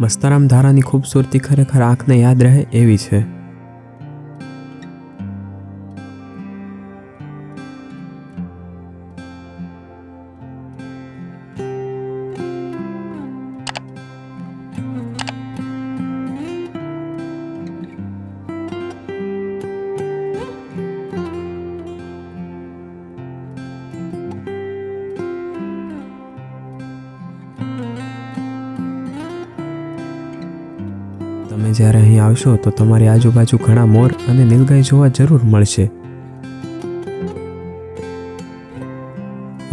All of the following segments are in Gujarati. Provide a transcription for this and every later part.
મસ્તરામ ધારાની ખૂબસૂરતી ખરેખર આંખને યાદ રહે એવી છે. તમે જ્યારે અહીં આવશો તો તમારી આજુબાજુ ઘણા મોર અને નીલગાય જોવા જરૂર મળશે.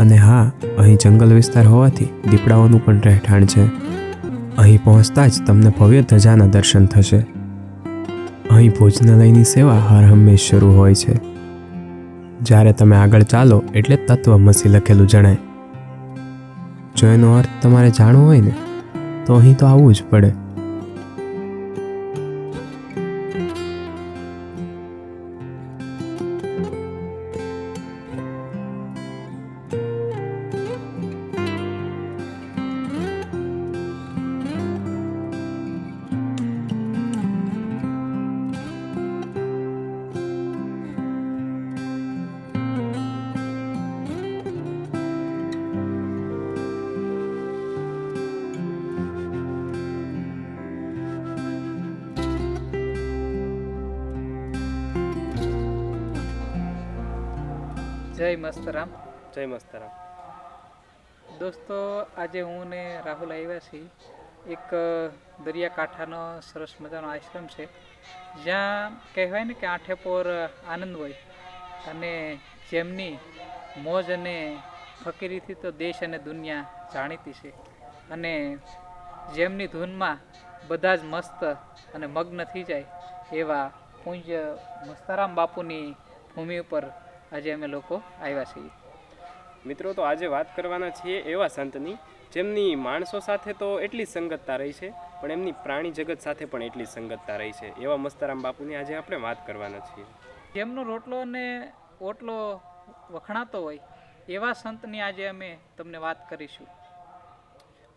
અને હા, અહીં જંગલ વિસ્તાર હોવાથી દીપડાઓનું પણ રહેઠાણ છે. અહીં પહોંચતા જ તમને ભવ્ય ધજાના દર્શન થશે. અહીં ભોજનાલયની સેવા હર હંમેશ શરૂ હોય છે. જ્યારે તમે આગળ ચાલો એટલે તત્વમસી લખેલું જણાય. જો એનો અર્થ તમારે જાણવો હોય ને તો અહીં તો આવવું જ પડે. જય મસ્તરામ. જય મસ્તરામ. દોસ્તો, આજે હું ને રાહુલ આવ્યા છીએ એક દરિયાકાંઠાનો સરસ મજાનો આશ્રમ છે, જ્યાં કહેવાય ને કે આઠે પોર આનંદ હોય અને જેમની મોજ અને ફકીરીથી તો દેશ અને દુનિયા જાણીતી છે અને જેમની ધૂનમાં બધા જ મસ્ત અને મગ્ન થઈ જાય એવા પૂજ્ય મસ્તરામ બાપુની ભૂમિ ઉપર આજે અમે લોકો આવ્યા છીએ. મિત્રો, તો આજે વાત કરવાના છીએ એવા સંતની જેમની માણસો સાથે તો એટલી જ સંગતતા રહી છે, પણ એમની પ્રાણી જગત સાથે પણ એટલી જ સંગતતા રહી છે. એવા મસ્તરામ બાપુની આજે આપણે વાત કરવાના છીએ. જેમનો રોટલો અને ઓટલો વખણાતો હોય એવા સંતની આજે અમે તમને વાત કરીશું.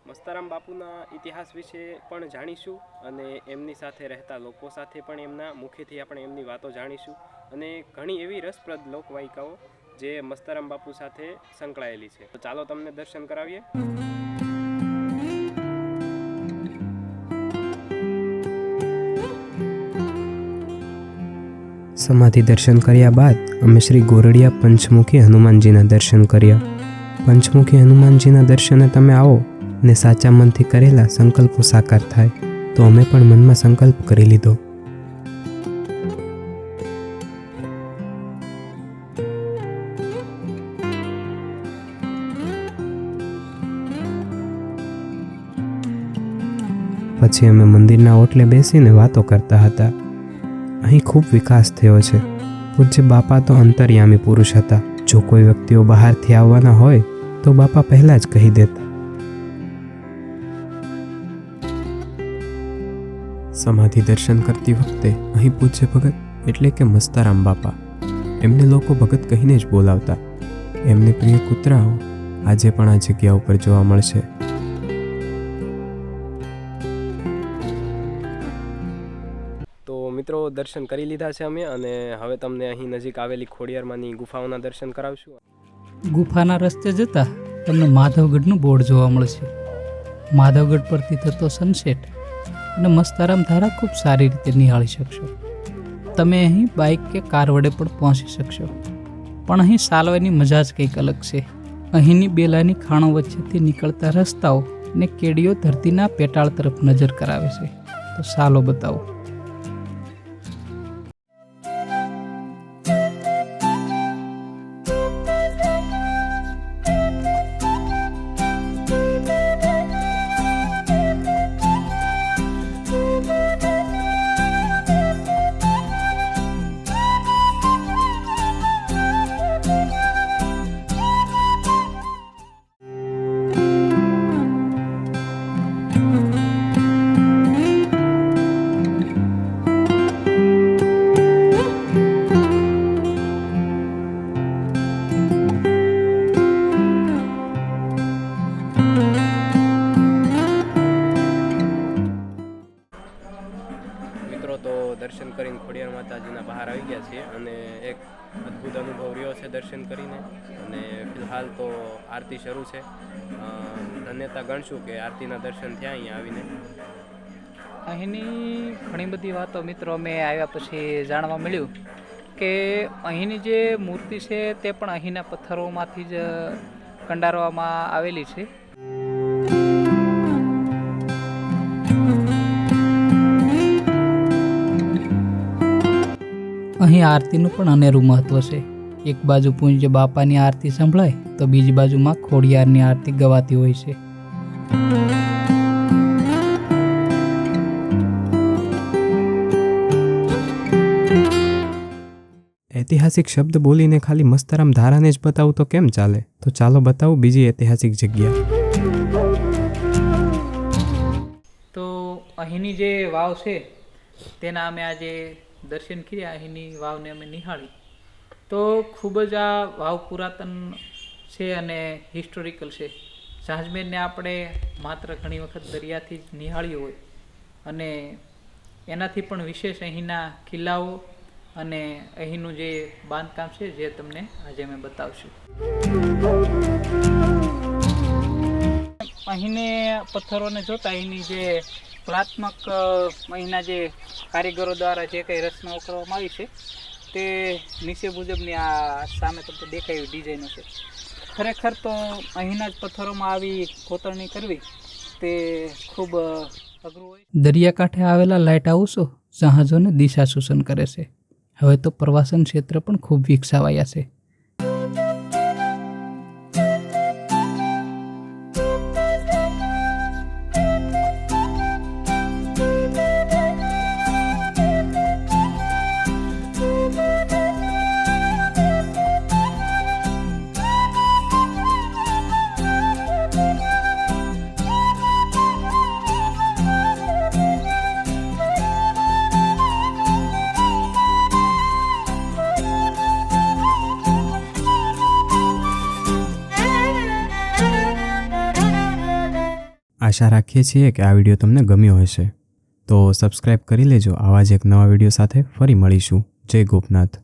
મસ્તરામ બાપુના ઇતિહાસ વિશે પણ જાણીશું અને એમની સાથે રહેતા લોકો સાથે પણ એમના મુખેથી આપણે એમની વાતો જાણીશું અને ઘણી એવી રસપ્રદ લોકવાયકાઓ જે મસ્તરામ બાપુ સાથે સંકળાયેલી છે. તો ચાલો તમને દર્શન કરાવીએ. સમાધિ દર્શન કર્યા બાદ અમે શ્રી ગોરડિયા પંચમુખી હનુમાનજીના દર્શન કર્યા. પંચમુખી હનુમાનજીના દર્શને તમે આવો ને સાચા મનથી કરેલા સંકલ્પો સાકાર થાય, તો અમે પણ મનમાં સંકલ્પ કરી લીધો. પછી અમે મંદિરના ઓટલે બેસીને વાતો કરતા હતા. અહીં ખૂબ વિકાસ થયો છે. પૂજ્ય બાપા તો અંતર્યામી પુરુષ હતા. જો કોઈ વ્યક્તિઓ બહારથી આવવાના હોય તો બાપા પહેલાં જ કહી દેતા. સમાધિ દર્શન કરતી વખતે અહીં પૂજ્ય ભગત એટલે કે મસ્તરામ બાપા, એમને લોકો ભગત કહીને જ બોલાવતા. એમને પ્રિય કૂતરાઓ આજે પણ આ જગ્યા ઉપર જોવા મળશે. તો મિત્રો, દર્શન કરી લીધા છે અમે અને હવે તમને અહીં નજીક આવેલી ખોડિયારમાંની ગુફાઓના દર્શન કરાવશું. ગુફાના રસ્તે જતા તમને માધવગઢનું બોર્ડ જોવા મળશે. માધવગઢ પરથી થતો સનસેટ અને મસ્તરામ ધારા ખૂબ સારી રીતે નિહાળી શકશો. તમે અહીં બાઇક કે કાર વડે પણ પહોંચી શકશો, પણ અહીં સાલવાની મજા જ કંઈક અલગ છે. અહીંની બેલાની ખાણો વચ્ચેથી નીકળતા રસ્તાઓ અને કેડીઓ ધરતીના પેટાળ તરફ નજર કરાવે છે. તો સાલો બતાવો. દર્શન કરીને ખોડિયાર માતાજીના બહાર આવી ગયા છીએ અને એક અદ્ભુત અનુભવ રહ્યો છે દર્શન કરીને. અને ફિલહાલ તો આરતી શરૂ છે. ધન્યતા ગણશું કે આરતીના દર્શન થયા અહીંયા આવીને. અહીંની ઘણી બધી વાતો મિત્રો અમે આવ્યા પછી જાણવા મળ્યું કે અહીંની જે મૂર્તિ છે તે પણ અહીંના પથ્થરોમાંથી જ કંડારવામાં આવેલી છે. અહીં આરતીનું પણ અનેરું મહત્વ છે. એક બાજુ પૂજ્ય બાપાની આરતી સંભળાય તો બીજી બાજુમાં ખોડિયારની આરતી ગવાતી હોય છે. ઐતિહાસિક શબ્દ બોલીને ખાલી મસ્તરામ ધારાને જ બતાવું તો કેમ ચાલે? તો ચાલો બતાવું બીજી ઐતિહાસિક જગ્યા. તો અહીંની જે વાવ છે તેના અમે આજે દર્શન કર્યા. અહીંની વાવને અમે નિહાળી તો ખૂબ જ આ વાવ પુરાતન છે અને હિસ્ટોરિકલ છે. જહાજમેરને આપણે માત્ર ઘણી વખત દરિયાથી જ નિહાળ્યું હોય અને એનાથી પણ વિશેષ અહીંના કિલ્લાઓ અને અહીંનું જે બાંધકામ છે જે તમને આજે અમે બતાવશું. અહીંને પથ્થરોને જોતા અહીંની જે કલાત્મક અહીંના જે કારીગરો દ્વારા જે કંઈ રચનાઓ કરવામાં આવી છે તે નીચે મુજબની આ સામે તમને દેખાય એવી ડિઝાઇનો છે. ખરેખર તો અહીંના જ પથ્થરોમાં આવી કોતરણી કરવી તે ખૂબ અઘરું હોય. દરિયાકાંઠે આવેલા લાઇટ હાઉસો જહાજોને દિશા સૂચન કરે છે. હવે તો પ્રવાસન ક્ષેત્ર પણ ખૂબ વિકસાવાયા છે. આશા રાખીએ છીએ કે આ વિડીયો તમને ગમ્યો હશે. તો સબસ્ક્રાઈબ કરી લેજો. આવા જ એક નવા વિડીયો સાથે ફરી મળીશું. જય ગોપનાથ.